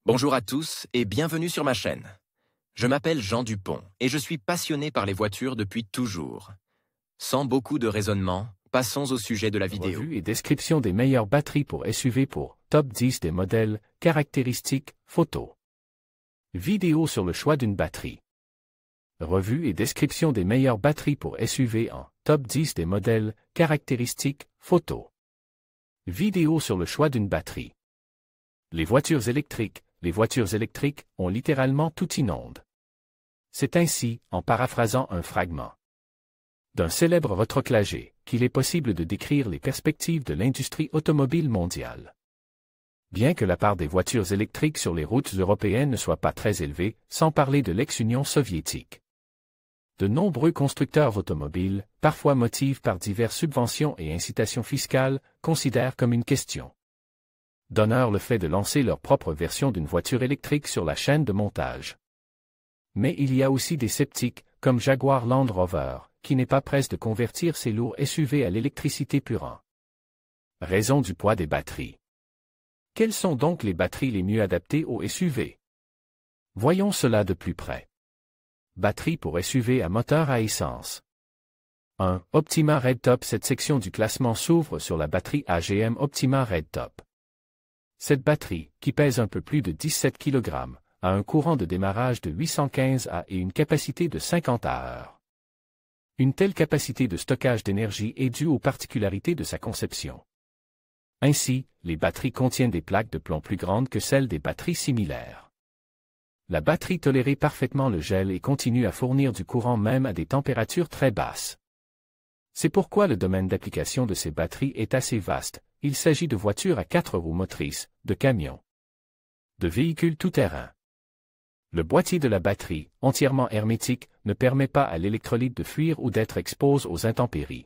Bonjour à tous et bienvenue sur ma chaîne. Je m'appelle Jean Dupont et je suis passionné par les voitures depuis toujours. Sans beaucoup de raisonnement, passons au sujet de la vidéo. Revue et description des meilleures batteries pour SUV pour Top 10 des modèles, caractéristiques, photos. Vidéo sur le choix d'une batterie. Revue et description des meilleures batteries pour SUV en Top 10 des modèles, caractéristiques, photos. Vidéo sur le choix d'une batterie. Les voitures électriques ont littéralement tout inonde. C'est ainsi, en paraphrasant un fragment d'un célèbre retroclagé, qu'il est possible de décrire les perspectives de l'industrie automobile mondiale. Bien que la part des voitures électriques sur les routes européennes ne soit pas très élevée, sans parler de l'ex-Union soviétique. De nombreux constructeurs automobiles, parfois motivés par diverses subventions et incitations fiscales, considèrent comme une question d'honneur le fait de lancer leur propre version d'une voiture électrique sur la chaîne de montage. Mais il y a aussi des sceptiques, comme Jaguar Land Rover, qui n'est pas presse de convertir ses lourds SUV à l'électricité pure. Raison du poids des batteries. Quelles sont donc les batteries les mieux adaptées aux SUV? Voyons cela de plus près. Batterie pour SUV à moteur à essence. 1. Optima Redtop. Cette section du classement s'ouvre sur la batterie AGM Optima Redtop. Cette batterie, qui pèse un peu plus de 17 kg, a un courant de démarrage de 815 A et une capacité de 50 Ah. Une telle capacité de stockage d'énergie est due aux particularités de sa conception. Ainsi, les batteries contiennent des plaques de plomb plus grandes que celles des batteries similaires. La batterie tolère parfaitement le gel et continue à fournir du courant même à des températures très basses. C'est pourquoi le domaine d'application de ces batteries est assez vaste. Il s'agit de voitures à 4 roues motrices, de camions, de véhicules tout-terrain. Le boîtier de la batterie, entièrement hermétique, ne permet pas à l'électrolyte de fuir ou d'être exposé aux intempéries.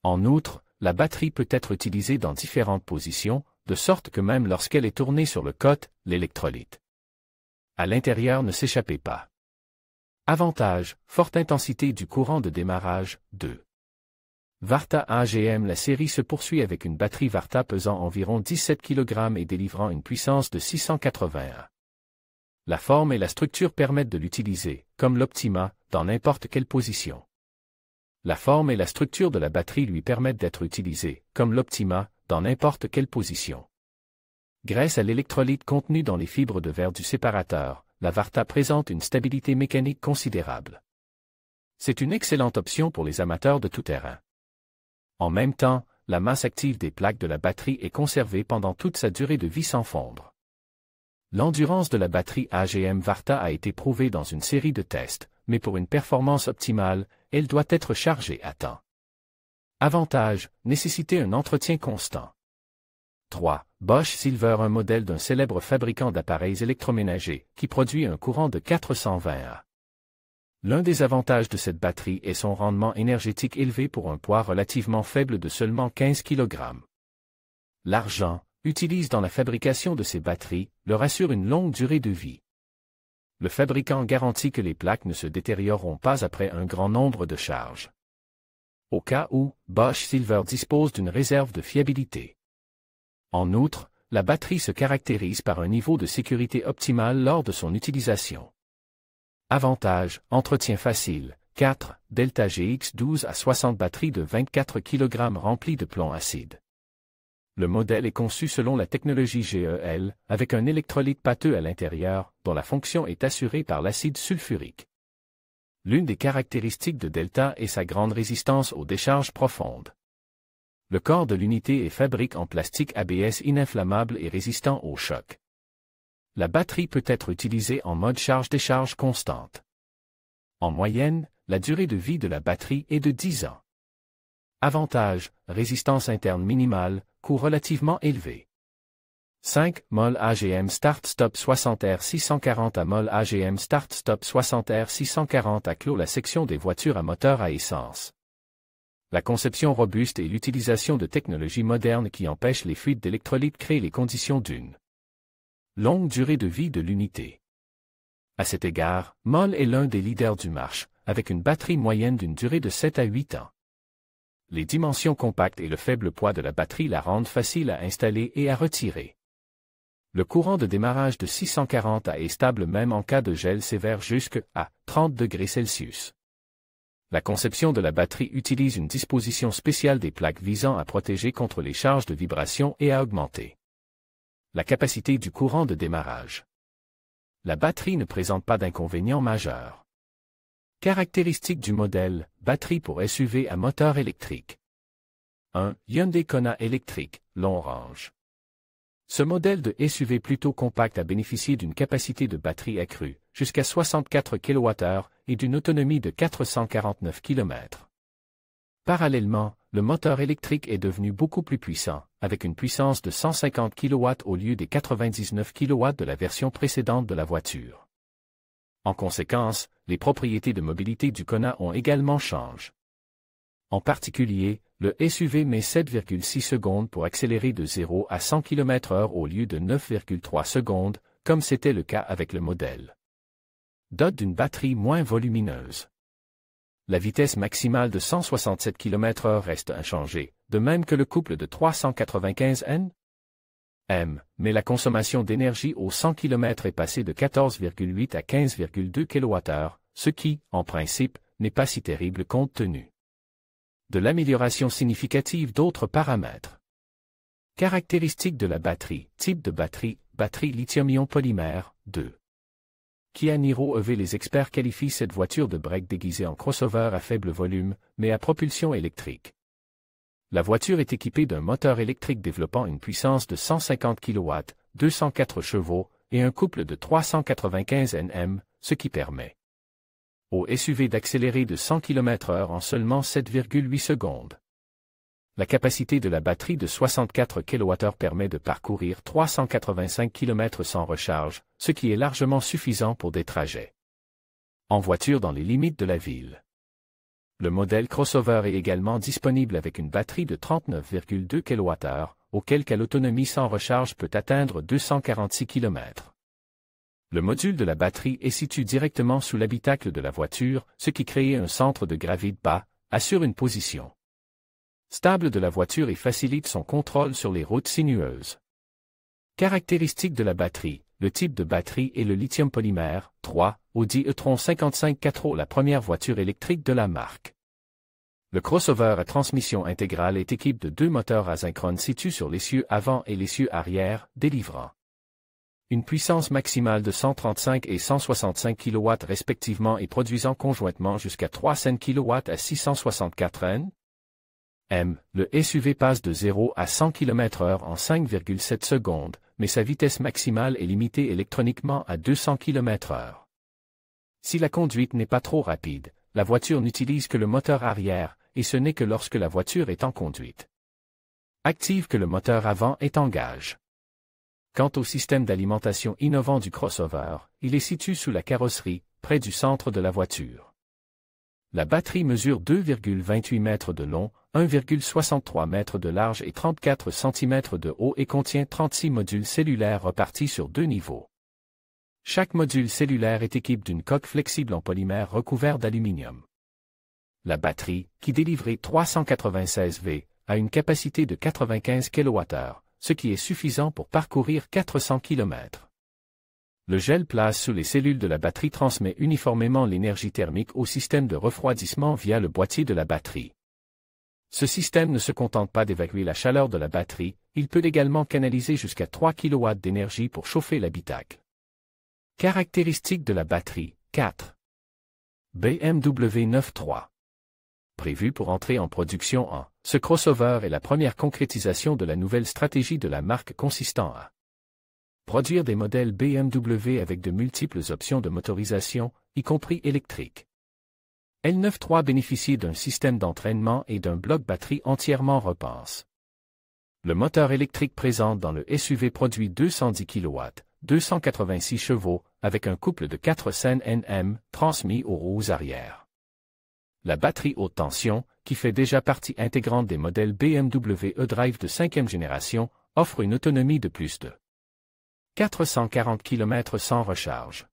En outre, la batterie peut être utilisée dans différentes positions, de sorte que même lorsqu'elle est tournée sur le côte, l'électrolyte à l'intérieur ne s'échappait pas. Avantage, forte intensité du courant de démarrage, 2. Varta AGM. La série se poursuit avec une batterie Varta pesant environ 17 kg et délivrant une puissance de 680 A. La forme et la structure permettent de l'utiliser, comme l'Optima, dans n'importe quelle position. La forme et la structure de la batterie lui permettent d'être utilisée, comme l'Optima, dans n'importe quelle position. Grâce à l'électrolyte contenu dans les fibres de verre du séparateur, la Varta présente une stabilité mécanique considérable. C'est une excellente option pour les amateurs de tout-terrain. En même temps, la masse active des plaques de la batterie est conservée pendant toute sa durée de vie sans fondre. L'endurance de la batterie AGM Varta a été prouvée dans une série de tests, mais pour une performance optimale, elle doit être chargée à temps. Avantage, nécessiter un entretien constant. 3. Bosch Silver. Un modèle d'un célèbre fabricant d'appareils électroménagers, qui produit un courant de 420 A. L'un des avantages de cette batterie est son rendement énergétique élevé pour un poids relativement faible de seulement 15 kg. L'argent, utilisé dans la fabrication de ces batteries, leur assure une longue durée de vie. Le fabricant garantit que les plaques ne se détérioreront pas après un grand nombre de charges. Au cas où, Bosch Silver dispose d'une réserve de fiabilité. En outre, la batterie se caractérise par un niveau de sécurité optimal lors de son utilisation. Avantage, entretien facile, 4, Delta GX 12 à 60 batterie de 24 kg remplie de plomb acide. Le modèle est conçu selon la technologie GEL, avec un électrolyte pâteux à l'intérieur, dont la fonction est assurée par l'acide sulfurique. L'une des caractéristiques de Delta est sa grande résistance aux décharges profondes. Le corps de l'unité est fabriqué en plastique ABS ininflammable et résistant au choc. La batterie peut être utilisée en mode charge-décharge constante. En moyenne, la durée de vie de la batterie est de 10 ans. Avantage, résistance interne minimale, coût relativement élevé. 5. Mol AGM Start-Stop 60R 640 A. Mol AGM Start-Stop 60R 640 A clôt la section des voitures à moteur à essence. La conception robuste et l'utilisation de technologies modernes qui empêchent les fuites d'électrolytes créent les conditions d'une longue durée de vie de l'unité. À cet égard, Mol est l'un des leaders du marché, avec une batterie moyenne d'une durée de 7 à 8 ans. Les dimensions compactes et le faible poids de la batterie la rendent facile à installer et à retirer. Le courant de démarrage de 640 A est stable même en cas de gel sévère jusqu'à 30 degrés Celsius. La conception de la batterie utilise une disposition spéciale des plaques visant à protéger contre les charges de vibration et à augmenter la capacité du courant de démarrage. La batterie ne présente pas d'inconvénients majeurs. Caractéristiques du modèle, batterie pour SUV à moteur électrique. 1. Hyundai Kona électrique, long range. Ce modèle de SUV plutôt compact a bénéficié d'une capacité de batterie accrue, jusqu'à 64 kWh, et d'une autonomie de 449 km. Parallèlement, le moteur électrique est devenu beaucoup plus puissant, avec une puissance de 150 kW au lieu des 99 kW de la version précédente de la voiture. En conséquence, les propriétés de mobilité du Kona ont également changé. En particulier, le SUV met 7,6 secondes pour accélérer de 0 à 100 km/h au lieu de 9,3 secondes, comme c'était le cas avec le modèle. Dote d'une batterie moins volumineuse. La vitesse maximale de 167 km/h reste inchangée, de même que le couple de 395 Nm, mais la consommation d'énergie au 100 km est passée de 14,8 à 15,2 kWh, ce qui, en principe, n'est pas si terrible compte tenu de l'amélioration significative d'autres paramètres. Caractéristiques de la batterie, type de batterie, batterie lithium-ion polymère, 2. Kia Niro EV. Les experts qualifient cette voiture de break déguisée en crossover à faible volume, mais à propulsion électrique. La voiture est équipée d'un moteur électrique développant une puissance de 150 kW, 204 chevaux, et un couple de 395 Nm, ce qui permet au SUV d'accélérer de 100 km/h en seulement 7,8 secondes. La capacité de la batterie de 64 kWh permet de parcourir 385 km sans recharge, ce qui est largement suffisant pour des trajets en voiture dans les limites de la ville. Le modèle crossover est également disponible avec une batterie de 39,2 kWh, auquel cas l'autonomie sans recharge peut atteindre 246 km. Le module de la batterie est situé directement sous l'habitacle de la voiture, ce qui crée un centre de gravité bas, assure une position stable de la voiture et facilite son contrôle sur les routes sinueuses. Caractéristiques de la batterie, le type de batterie est le lithium polymère, 3, Audi e-tron 55 4, la première voiture électrique de la marque. Le crossover à transmission intégrale est équipé de 2 moteurs asynchrones situés sur l'essieu avant et l'essieu arrière, délivrant une puissance maximale de 135 et 165 kW respectivement et produisant conjointement jusqu'à 300 kW à 664 Nm. Le SUV passe de 0 à 100 km/h en 5,7 secondes, mais sa vitesse maximale est limitée électroniquement à 200 km/h. Si la conduite n'est pas trop rapide, la voiture n'utilise que le moteur arrière, et ce n'est que lorsque la voiture est en conduite active que le moteur avant est en gage. Quant au système d'alimentation innovant du crossover, il est situé sous la carrosserie, près du centre de la voiture. La batterie mesure 2,28 mètres de long, 1,63 mètres de large et 34 cm de haut et contient 36 modules cellulaires repartis sur 2 niveaux. Chaque module cellulaire est équipé d'une coque flexible en polymère recouvert d'aluminium. La batterie, qui délivrait 396 V, a une capacité de 95 kWh, ce qui est suffisant pour parcourir 400 km. Le gel place sous les cellules de la batterie transmet uniformément l'énergie thermique au système de refroidissement via le boîtier de la batterie. Ce système ne se contente pas d'évacuer la chaleur de la batterie, il peut également canaliser jusqu'à 3 kW d'énergie pour chauffer l'habitacle. Caractéristiques de la batterie, 4. BMW 9.3. Prévu pour entrer en production en, ce crossover est la première concrétisation de la nouvelle stratégie de la marque consistant à produire des modèles BMW avec de multiples options de motorisation, y compris électriques. L9.3 bénéficie d'un système d'entraînement et d'un bloc batterie entièrement repensé. Le moteur électrique présent dans le SUV produit 210 kW, 286 chevaux, avec un couple de 400 Nm transmis aux roues arrière. La batterie haute tension, qui fait déjà partie intégrante des modèles BMW e-Drive de 5e génération, offre une autonomie de plus de 440 km sans recharge.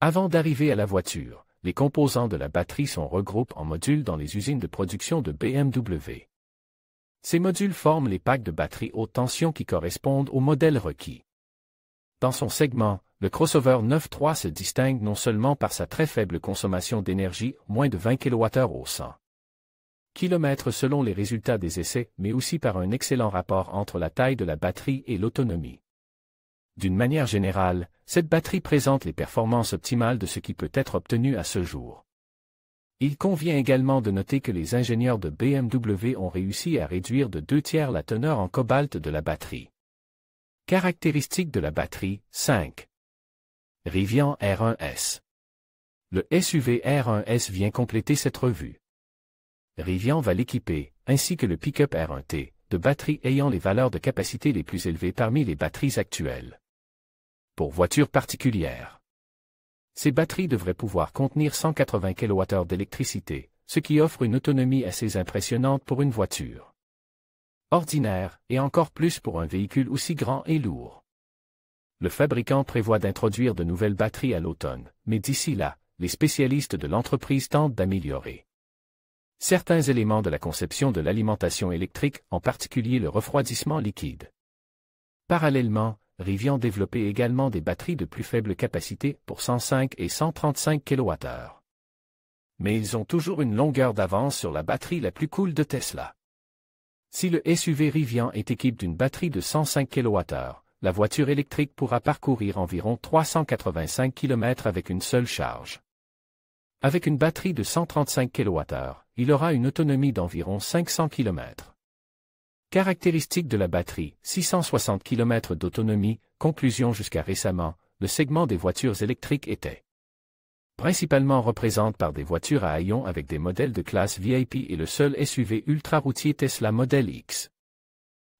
Avant d'arriver à la voiture, les composants de la batterie sont regroupés en modules dans les usines de production de BMW. Ces modules forment les packs de batterie haute tension qui correspondent aux modèles requis. Dans son segment, le crossover 9.3 se distingue non seulement par sa très faible consommation d'énergie, moins de 20 kWh au 100 km selon les résultats des essais, mais aussi par un excellent rapport entre la taille de la batterie et l'autonomie. D'une manière générale, cette batterie présente les performances optimales de ce qui peut être obtenu à ce jour. Il convient également de noter que les ingénieurs de BMW ont réussi à réduire de 2/3 la teneur en cobalt de la batterie. Caractéristiques de la batterie, 5. Rivian R1S. Le SUV R1S vient compléter cette revue. Rivian va l'équiper, ainsi que le pick-up R1T, de batteries ayant les valeurs de capacité les plus élevées parmi les batteries actuelles. Pour voitures particulières. Ces batteries devraient pouvoir contenir 180 kWh d'électricité, ce qui offre une autonomie assez impressionnante pour une voiture ordinaire, et encore plus pour un véhicule aussi grand et lourd. Le fabricant prévoit d'introduire de nouvelles batteries à l'automne, mais d'ici là, les spécialistes de l'entreprise tentent d'améliorer certains éléments de la conception de l'alimentation électrique, en particulier le refroidissement liquide. Parallèlement, Rivian développait également des batteries de plus faible capacité pour 105 et 135 kWh. Mais ils ont toujours une longueur d'avance sur la batterie la plus cool de Tesla. Si le SUV Rivian est équipé d'une batterie de 105 kWh, la voiture électrique pourra parcourir environ 385 km avec une seule charge. Avec une batterie de 135 kWh, il aura une autonomie d'environ 500 km. Caractéristiques de la batterie, 660 km d'autonomie. Conclusion: jusqu'à récemment, le segment des voitures électriques était principalement représenté par des voitures à ion avec des modèles de classe VIP et le seul SUV ultra-routier Tesla Model X.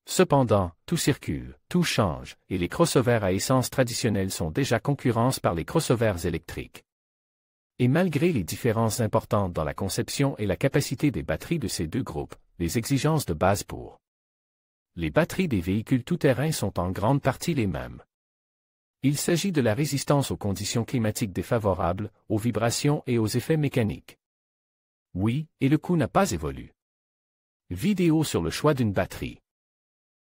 Cependant, tout circule, tout change, et les crossovers à essence traditionnels sont déjà concurrencés par les crossovers électriques. Et malgré les différences importantes dans la conception et la capacité des batteries de ces deux groupes, les exigences de base pour les batteries des véhicules tout-terrain sont en grande partie les mêmes. Il s'agit de la résistance aux conditions climatiques défavorables, aux vibrations et aux effets mécaniques. Oui, et le coût n'a pas évolué. Vidéo sur le choix d'une batterie.